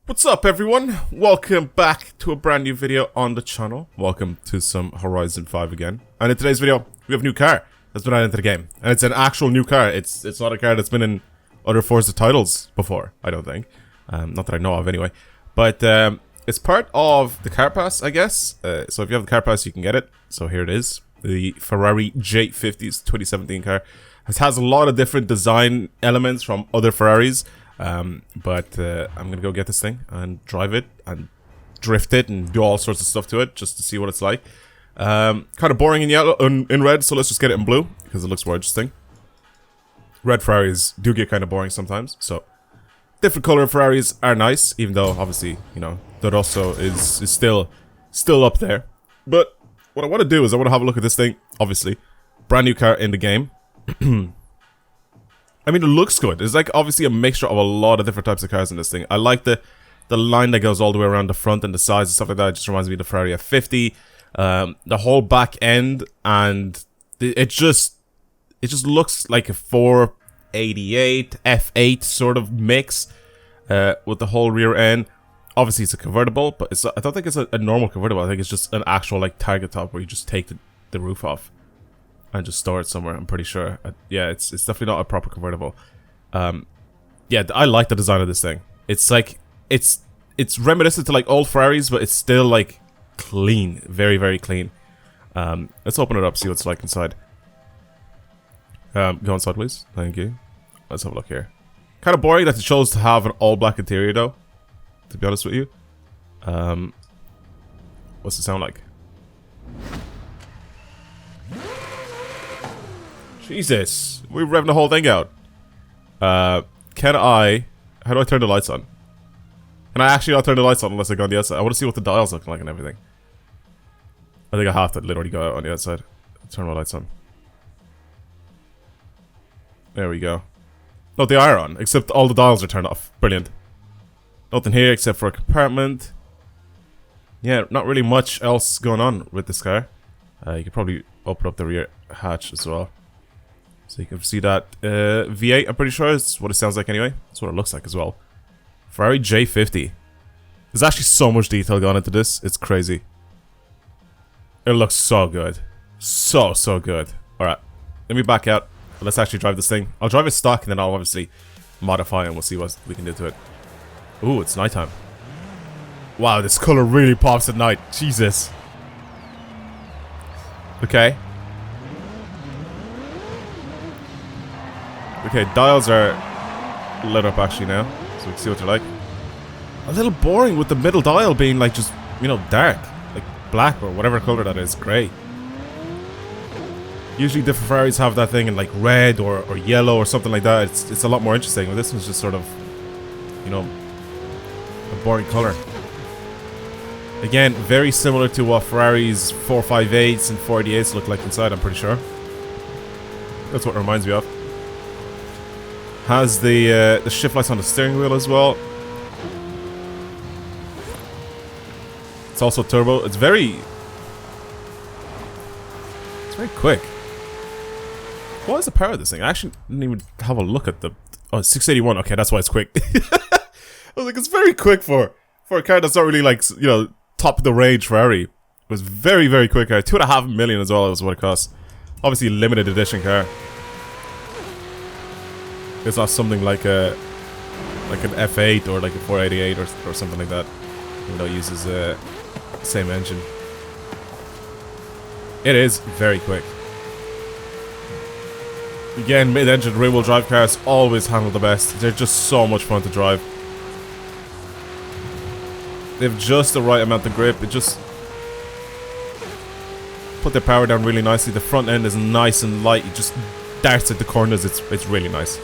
What's up, everyone? Welcome back to a brand new video on the channel. Welcome to some Horizon 5 again. And in today's video, we have a new car that's been added into the game. And it's an actual new car. It's not a car that's been in other Forza titles before, I don't think. Not that I know of, anyway. But it's part of the car pass, I guess. So if you have the car pass, you can get it. So here it is. The Ferrari J50's 2017 car. It has a lot of different design elements from other Ferraris. But I'm gonna go get this thing and drive it and drift it and do all sorts of stuff to it just to see what it's like. Kind of boring in yellow, in red, so let's just get it in blue because it looks more interesting. Red Ferraris do get kind of boring sometimes, so different color Ferraris are nice, even though obviously, you know, that also is still up there. But what I want to do is I want to have a look at this thing. Obviously, brand new car in the game. I mean, it looks good. It's like obviously a mixture of a lot of different types of cars in this thing. I like the line that goes all the way around the front and the sides and stuff like that. It just reminds me of the Ferrari F50. The whole back end, and it just looks like a 488 F8 sort of mix with the whole rear end. Obviously, it's a convertible, but I don't think it's a normal convertible. I think it's just an actual like target top where you just take the roof off and just store it somewhere. I'm pretty sure. Yeah, it's definitely not a proper convertible. Yeah, I like the design of this thing. It's like it's reminiscent to like old Ferraris, but it's still like clean, very very clean. Let's open it up, see what it's like inside. Go on sideways, thank you. Let's have a look here. Kind of boring that it chose to have an all black interior though, to be honest with you. What's it sound like? Jesus, we're revving the whole thing out. How do I turn the lights on? Can I actually not turn the lights on unless I go on the outside? I want to see what the dials look like and everything. I think I have to literally go out on the outside. Turn my lights on. There we go. No, they are on, except all the dials are turned off. Brilliant. Nothing here except for a compartment. Yeah, not really much else going on with this car. You could probably open up the rear hatch as well. So you can see that V8, I'm pretty sure, is what it sounds like anyway. That's what it looks like as well. Ferrari J50. There's actually so much detail gone into this. It's crazy. It looks so good. So good. Alright, let me back out. Let's actually drive this thing. I'll drive it stock and then I'll obviously modify and we'll see what we can do to it. Ooh, it's nighttime. Wow, this color really pops at night. Jesus. Okay. Okay, dials are lit up actually now, so we can see what they're like. A little boring with the middle dial being like just, you know, dark. Like black or whatever color that is, grey. Usually different Ferraris have that thing in like red or yellow or something like that. It's a lot more interesting, but this one's just sort of, you know, a boring color. Again, very similar to what Ferrari's 458s and 488s look like inside, I'm pretty sure. That's what it reminds me of. Has the shift lights on the steering wheel as well. It's also turbo. It's very quick. What is the power of this thing? I actually didn't even have a look at the... Oh, it's 681. Okay, that's why it's quick. I was like, it's very quick for a car that's not really like, you know, top of the range Ferrari. It was very, very quick. 2.5 million as well is what it costs. Obviously, limited edition car. It's not something like an F8 or like a 488 or something like that. Even though it uses the same engine. It is very quick. Again, mid-engine rear-wheel drive cars always handle the best. They're just so much fun to drive. They have just the right amount of grip. It just put their power down really nicely. The front end is nice and light. It just darts at the corners. It's really nice.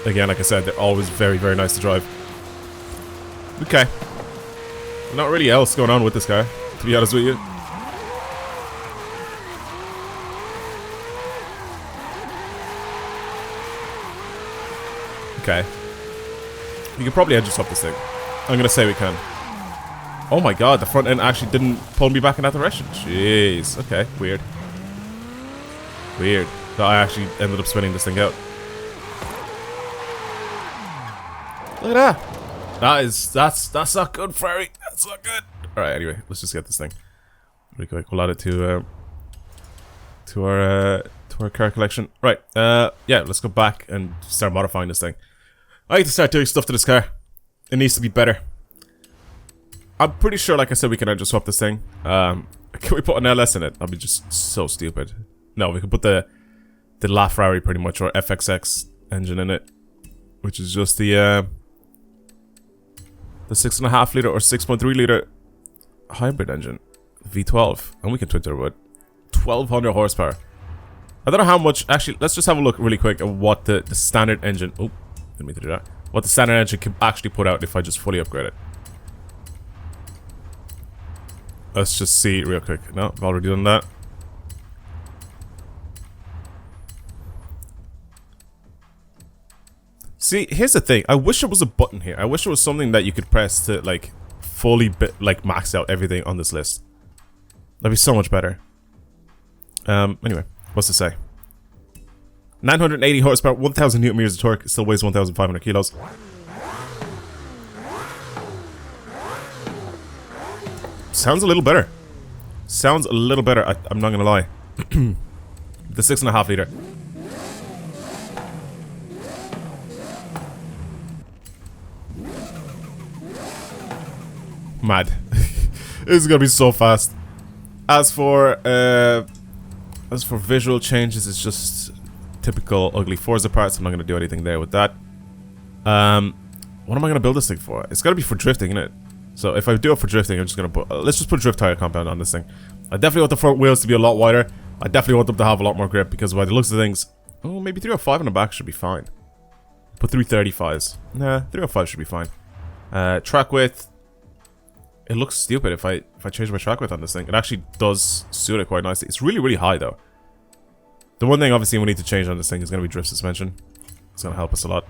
Again, like I said, they're always very, very nice to drive. Okay. Not really else going on with this car, to be honest with you. Okay. We can probably edge us up this thing. I'm gonna say we can. Oh my god, the front end actually didn't pull me back in that direction. Jeez. Okay, weird. Weird. That I actually ended up spinning this thing out. Look at that. That's not good, Ferrari. That's not good. Alright, anyway, let's just get this thing. Really quick. We'll add it to our car collection. Right, yeah, let's go back and start modifying this thing. I need to start doing stuff to this car. It needs to be better. I'm pretty sure, like I said, we can just swap this thing. Can we put an LS in it? That'd be just so stupid. No, we can put the La Ferrari pretty much, or FXX engine in it, which is just the 6.5 liter or 6.3 liter hybrid engine, V12, and we can twin turbo it. 1200 horsepower. I don't know how much. Actually, let's just have a look really quick at what the standard engine. Oh, didn't mean to do that. What the standard engine can actually put out if I just fully upgrade it. Let's just see real quick. No, I've already done that. See, here's the thing. I wish there was a button here. I wish there was something that you could press to, like, fully, max out everything on this list. That'd be so much better. Anyway, what's to say? 980 horsepower, 1000 newton meters of torque, still weighs 1,500 kilos. Sounds a little better. Sounds a little better, I'm not gonna lie. The 6.5 liter. Mad. This is gonna be so fast. As for visual changes, it's just typical ugly Forza parts. I'm not gonna do anything there with that. What am I gonna build this thing for? It's gotta be for drifting, isn't it? So if I do it for drifting, I'm just gonna put. Let's just put drift tire compound on this thing. I definitely want the front wheels to be a lot wider. I definitely want them to have a lot more grip because by the looks of things, oh, maybe 305 on the back should be fine. Put 335s. Nah, 305 should be fine. Track width. It looks stupid if I change my track width on this thing. It actually does suit it quite nicely. It's really, really high though. The one thing obviously we need to change on this thing is going to be drift suspension. It's going to help us a lot.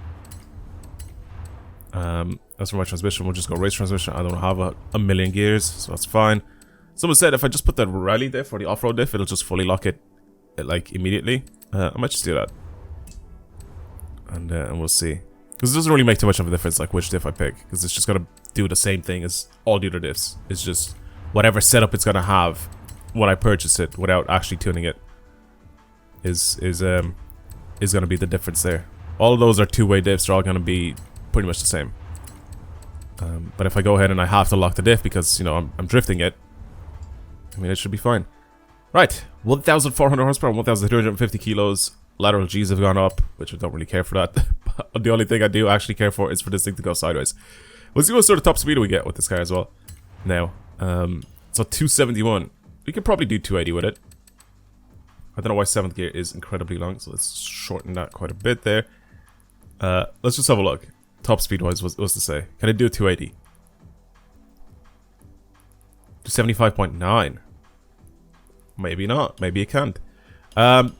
As for my transmission, we'll just go race transmission. I don't have a million gears, so that's fine. Someone said if I just put the rally diff or the off-road diff, it'll just fully lock it like immediately. I might just do that. And we'll see. Because it doesn't really make too much of a difference like which diff I pick. Because it's just going to do the same thing as all the other diffs. It's just whatever setup it's going to have when I purchase it without actually tuning it is going to be the difference there. All of those are two-way diffs. They're all going to be pretty much the same. But if I go ahead and I have to lock the diff because, you know, I'm drifting it, I mean, it should be fine. Right, 1,400 horsepower, 1,350 kilos. Lateral G's have gone up, which I don't really care for that. But the only thing I do actually care for is for this thing to go sideways. We'll see what sort of top speed we get with this car as well. Now, so 271. We could probably do 280 with it. I don't know why 7th gear is incredibly long, so let's shorten that quite a bit there. Let's just have a look. Top speed wise, what's to say? Can it do 280? 275.9. Maybe not. Maybe it can't. I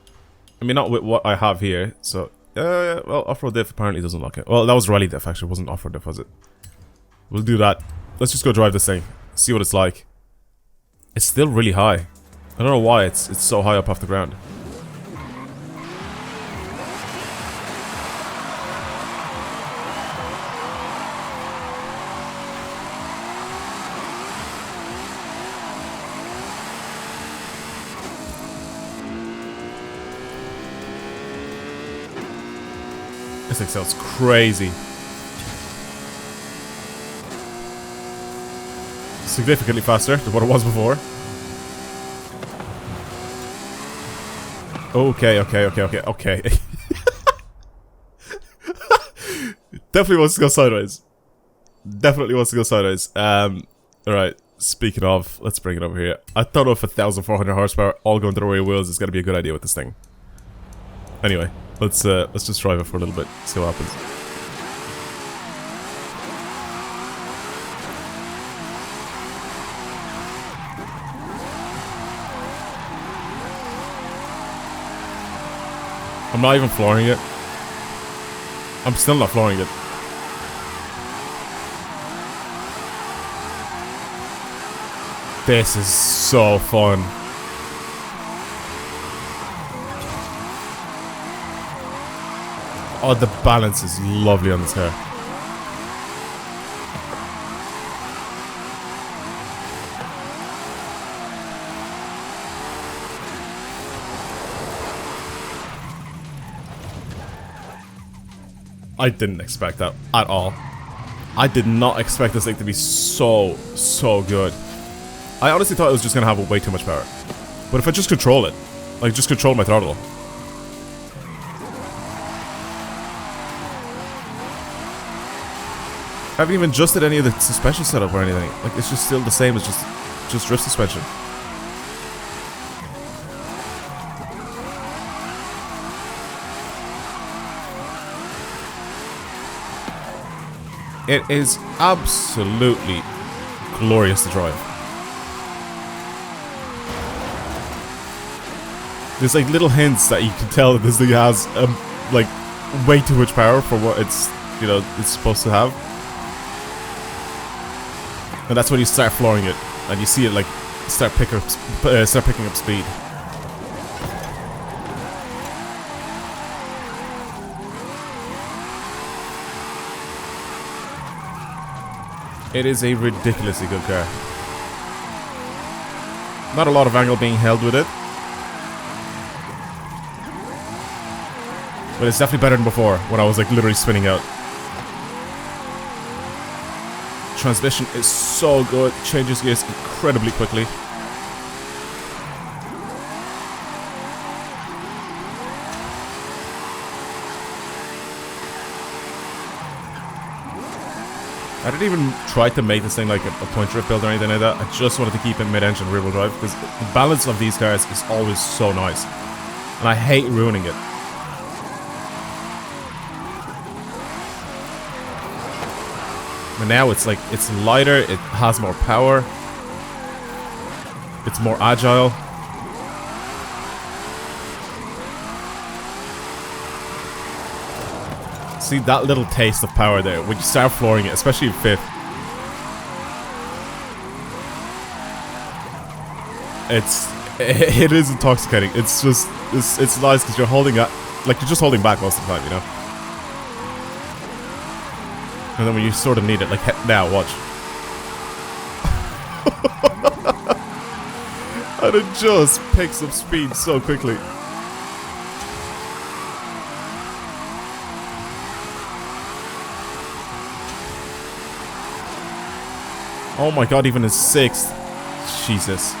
mean, not with what I have here. So, well, off-road diff apparently doesn't lock it. Well, that was rally diff actually. It wasn't off-road diff, was it? We'll do that. Let's just go drive this thing. See what it's like. It's still really high. I don't know why it's so high up off the ground. This thing sounds crazy. Significantly faster than what it was before. Okay. Definitely wants to go sideways. Alright, speaking of, let's bring it over here. I don't know if 1,400 horsepower all going to the rear wheels is going to be a good idea with this thing. Anyway, let's just drive it for a little bit, see what happens. I'm not even flooring it. I'm still not flooring it. This is so fun. Oh, the balance is lovely on this car. I didn't expect that at all. I did not expect this thing to be so good. I honestly thought it was just gonna have way too much power. But if I just control it, like just control my throttle. I haven't even adjusted any of the suspension setup or anything. Like it's just still the same as just drift suspension. It is absolutely glorious to drive. There's like little hints that you can tell that this thing has like way too much power for what it's, you know, it's supposed to have. And that's when you start flooring it and you see it like start picking up speed. It is a ridiculously good car. Not a lot of angle being held with it. But it's definitely better than before, when I was like literally spinning out. Transmission is so good, changes gears incredibly quickly. I didn't even try to make this thing like a point drift build or anything like that. I just wanted to keep it mid-engine rear-wheel drive because the balance of these cars is always so nice. And I hate ruining it. But now it's like, it's lighter, it has more power. It's more agile. See that little taste of power there when you start flooring it, especially in fifth. It is intoxicating. It's just it's nice because you're holding up, like you're just holding back most of the time, you know. And then when you sort of need it, like now, watch. And it just picks up speed so quickly. Oh my god, even in sixth. Jesus.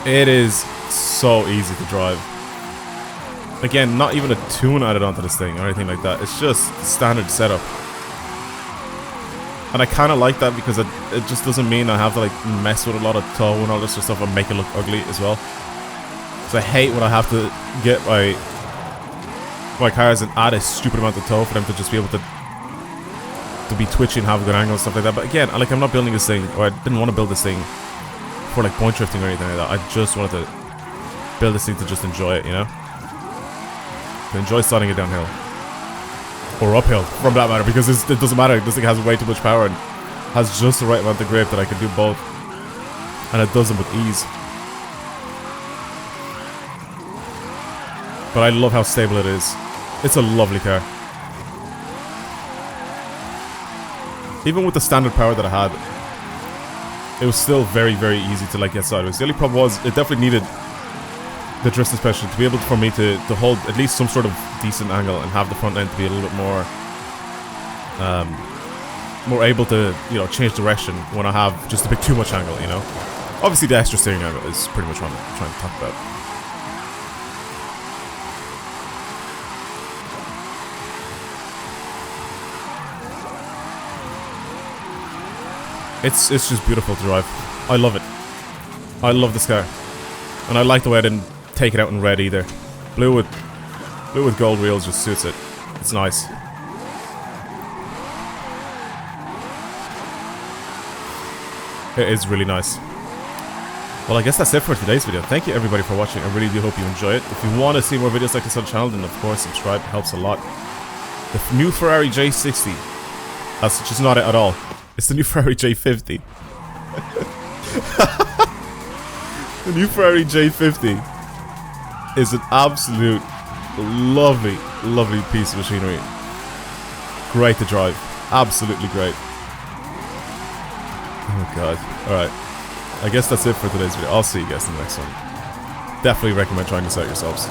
It is so easy to drive. Again, not even a tune added onto this thing or anything like that. It's just standard setup. And I kind of like that because it just doesn't mean I have to like mess with a lot of toe and all this sort of stuff and make it look ugly as well. So I hate when I have to get my cars and add a stupid amount of toe for them to just be able to be twitchy and have a good angle and stuff like that. But again, like I'm not building this thing, or I didn't want to build this thing for like point drifting or anything like that. I just wanted to build this thing to just enjoy it, you know? To enjoy starting it downhill. Or uphill, from that matter, because it doesn't matter. This thing has way too much power and has just the right amount of grip that I can do both. And it does them with ease. But I love how stable it is. It's a lovely car. Even with the standard power that I had, it was still very, very easy to like get sideways. The only problem was it definitely needed the drift suspension to be able for me to hold at least some sort of decent angle and have the front end to be a little bit more able to, you know, change direction when I have just a bit too much angle, you know. Obviously the extra steering angle is pretty much what I'm trying to talk about. It's just beautiful to drive. I love it. I love this car. And I like the way I didn't take it out in red either. Blue with gold wheels just suits it. It's nice. It is really nice. Well, I guess that's it for today's video. Thank you everybody for watching. I really do hope you enjoy it. If you want to see more videos like this on the channel, then of course subscribe. It helps a lot. The new Ferrari J60. That's just not it at all. It's the new Ferrari J50. The new Ferrari J50 is an absolute lovely, lovely piece of machinery. Great to drive. Absolutely great. Oh god. Alright. I guess that's it for today's video. I'll see you guys in the next one. Definitely recommend trying this out yourselves.